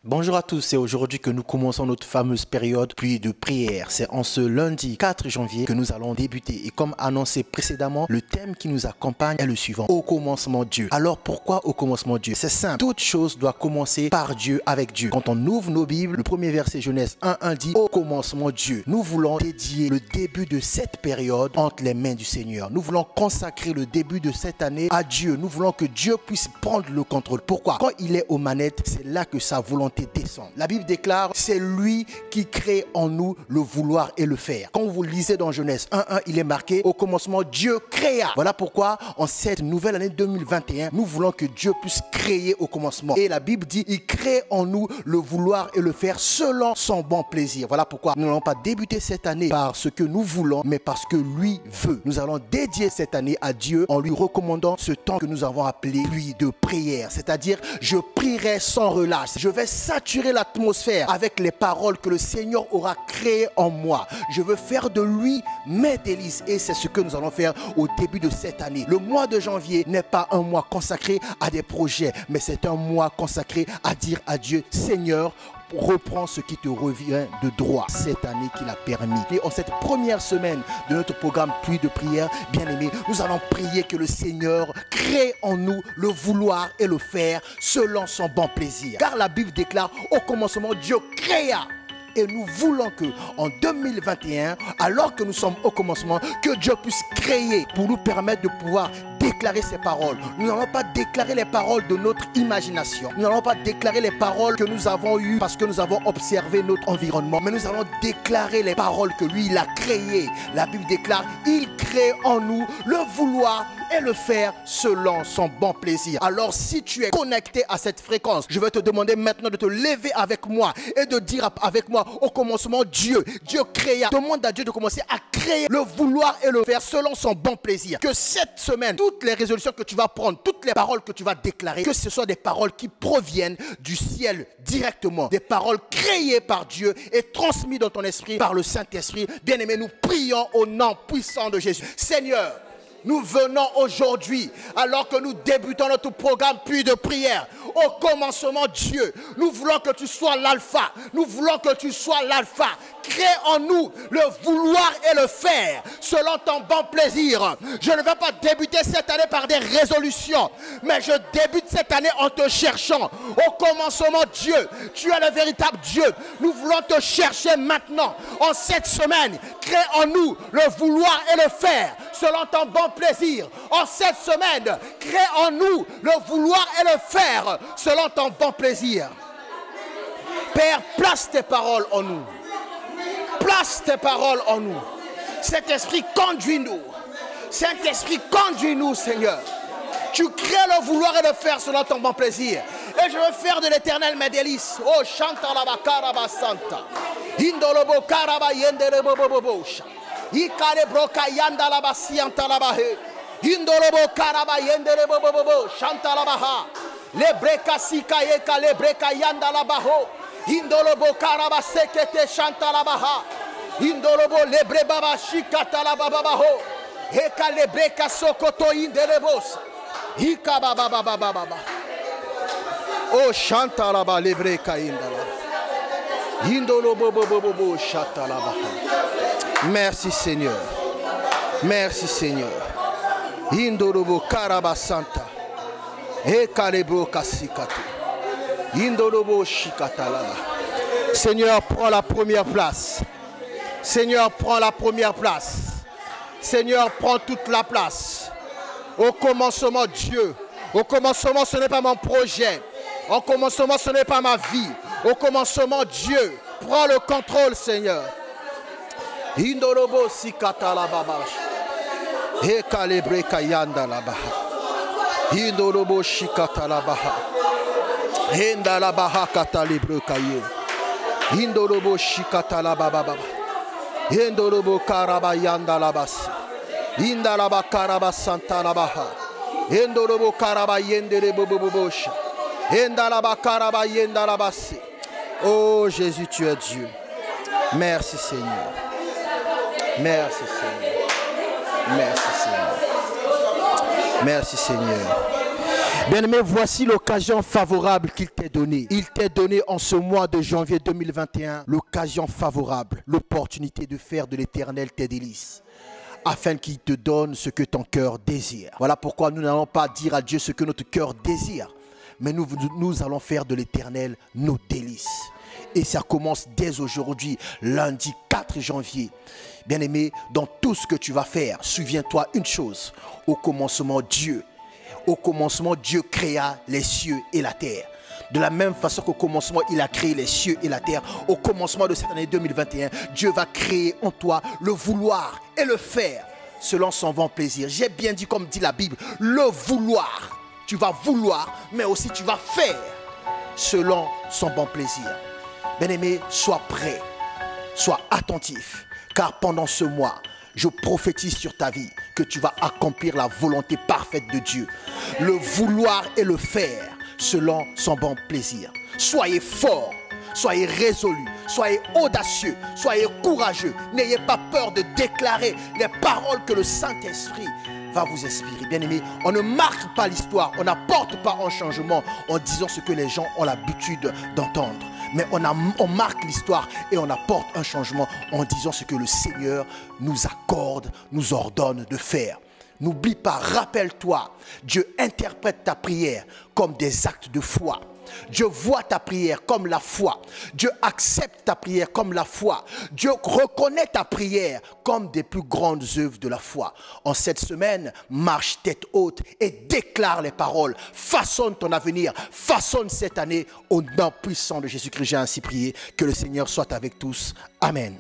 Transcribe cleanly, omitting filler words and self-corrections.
Bonjour à tous, c'est aujourd'hui que nous commençons notre fameuse période pluie de prière. C'est en ce lundi 4 janvier que nous allons débuter. Et comme annoncé précédemment, le thème qui nous accompagne est le suivant. Au commencement Dieu. Alors pourquoi au commencement Dieu? C'est simple. Toute chose doit commencer par Dieu, avec Dieu. Quand on ouvre nos Bibles, le premier verset Genèse 1:1 dit au commencement Dieu. Nous voulons dédier le début de cette période entre les mains du Seigneur. Nous voulons consacrer le début de cette année à Dieu. Nous voulons que Dieu puisse prendre le contrôle. Pourquoi? Quand il est aux manettes, c'est là que sa volonté descend. La Bible déclare, c'est lui qui crée en nous le vouloir et le faire. Quand vous lisez dans Genèse 1:1, il est marqué, au commencement, Dieu créa. Voilà pourquoi, en cette nouvelle année 2021, nous voulons que Dieu puisse créer au commencement. Et la Bible dit, il crée en nous le vouloir et le faire selon son bon plaisir. Voilà pourquoi nous n'allons pas débuter cette année par ce que nous voulons, mais parce que lui veut. Nous allons dédier cette année à Dieu en lui recommandant ce temps que nous avons appelé pluie de prière. C'est-à-dire, je prierai sans relâche. Je vais saturer l'atmosphère avec les paroles que le Seigneur aura créées en moi. Je veux faire de lui mes délices et c'est ce que nous allons faire au début de cette année. Le mois de janvier n'est pas un mois consacré à des projets, mais c'est un mois consacré à dire à Dieu, Seigneur, reprends ce qui te revient de droit cette année qu'il a permis. Et en cette première semaine de notre programme Pluie de prière, bien aimé, nous allons prier que le Seigneur crée en nous le vouloir et le faire selon son bon plaisir. Car la Bible déclare, au commencement, Dieu créa. Et nous voulons que en 2021, alors que nous sommes au commencement, que Dieu puisse créer pour nous permettre de pouvoir déclarer ses paroles. Nous n'allons pas déclarer les paroles de notre imagination. Nous n'allons pas déclarer les paroles que nous avons eues parce que nous avons observé notre environnement. Mais nous allons déclarer les paroles que lui, il a créées. La Bible déclare, il crée en nous le vouloir et le faire selon son bon plaisir. Alors si tu es connecté à cette fréquence, je vais te demander maintenant de te lever avec moi et de dire avec moi, au commencement, Dieu créa. Demande à Dieu de commencer à créer le vouloir et le faire selon son bon plaisir. Que cette semaine, toutes les résolutions que tu vas prendre, toutes les paroles que tu vas déclarer, que ce soit des paroles qui proviennent du ciel directement, des paroles créées par Dieu et transmises dans ton esprit par le Saint-Esprit. Bien-aimés, nous prions au nom puissant de Jésus. Seigneur, nous venons aujourd'hui, alors que nous débutons notre programme Pluie de prière, au commencement Dieu, nous voulons que tu sois l'alpha, nous voulons que tu sois l'alpha. Crée en nous le vouloir et le faire selon ton bon plaisir. Je ne vais pas débuter cette année par des résolutions, mais je débute cette année en te cherchant. Au commencement Dieu, tu es le véritable Dieu. Nous voulons te chercher maintenant, en cette semaine. Crée en nous le vouloir et le faire selon ton bon plaisir. En cette semaine, crée en nous le vouloir et le faire selon ton bon plaisir. Père, place tes paroles en nous. Place tes paroles en nous. Saint-Esprit, conduis-nous. Saint-Esprit, conduis-nous, Seigneur. Tu crées le vouloir et le faire selon ton bon plaisir. Et je veux faire de l'Éternel mes délices. Oh, chanta la bakaraba santa. Indolobo karaba yenderebo bobosha. Ikare broka yanda la basianta la bahe. Indolobo karaba yenderebo bobo chanta la baha. Le breka sika yeka le breka yanda la baho. Indolobo karaba sekete chanta la baha. Indolobo lebre baba shikata la baba baho. Eka le breka sokoto indelebos. Ika baba baba baba. Oh chanta la ba lebre ka indala. Indolobo bobo chanta la baha. Merci Seigneur. Merci Seigneur. Indolobo karaba santa. Eka le broka sikatu. Indolobo shikatalaba. Seigneur, prends la première place. Seigneur, prends la première place. Seigneur, prends toute la place. Au commencement, Dieu. Au commencement, ce n'est pas mon projet. Au commencement, ce n'est pas ma vie. Au commencement, Dieu. Prends le contrôle, Seigneur. Indolobo sikatalaba. Ekalebre kayanda labaha. Indolobo shikatalaba. Henda la baha katalibre kaye. Indolobo shikata la baba. Indolobo karaba yanda la basi. Inda la bakaraba santa la baha. Indolobo karaba yendere bobobosha. Henda la bakaraba yenda la basi. Oh Jésus, tu es Dieu. Merci Seigneur. Merci Seigneur. Merci Seigneur. Merci Seigneur. Bien-aimé, voici l'occasion favorable qu'il t'est donnée. Il t'est donné en ce mois de janvier 2021 l'occasion favorable, l'opportunité de faire de l'Éternel tes délices, afin qu'il te donne ce que ton cœur désire. Voilà pourquoi nous n'allons pas dire à Dieu ce que notre cœur désire, mais nous allons faire de l'Éternel nos délices. Et ça commence dès aujourd'hui, lundi 4 janvier. Bien-aimé, dans tout ce que tu vas faire, souviens-toi une chose. Au commencement, Dieu créa les cieux et la terre. De la même façon qu'au commencement, il a créé les cieux et la terre. Au commencement de cette année 2021, Dieu va créer en toi le vouloir et le faire selon son bon plaisir. J'ai bien dit, comme dit la Bible, le vouloir. Tu vas vouloir, mais aussi tu vas faire selon son bon plaisir. Bien-aimé, sois prêt, sois attentif, car pendant ce mois, je prophétise sur ta vie que tu vas accomplir la volonté parfaite de Dieu. Le vouloir et le faire selon son bon plaisir. Soyez forts, soyez résolus, soyez audacieux, soyez courageux. N'ayez pas peur de déclarer les paroles que le Saint-Esprit va vous inspirer. Bien-aimé, on ne marque pas l'histoire, on n'apporte pas un changement en disant ce que les gens ont l'habitude d'entendre. Mais on marque l'histoire et on apporte un changement en disant ce que le Seigneur nous accorde, nous ordonne de faire. N'oublie pas, rappelle-toi, Dieu interprète ta prière comme des actes de foi. Dieu voit ta prière comme la foi. Dieu accepte ta prière comme la foi. Dieu reconnaît ta prière comme des plus grandes œuvres de la foi. En cette semaine, marche tête haute et déclare les paroles. Façonne ton avenir, façonne cette année au nom puissant de Jésus-Christ. J'ai ainsi prié. Que le Seigneur soit avec tous. Amen.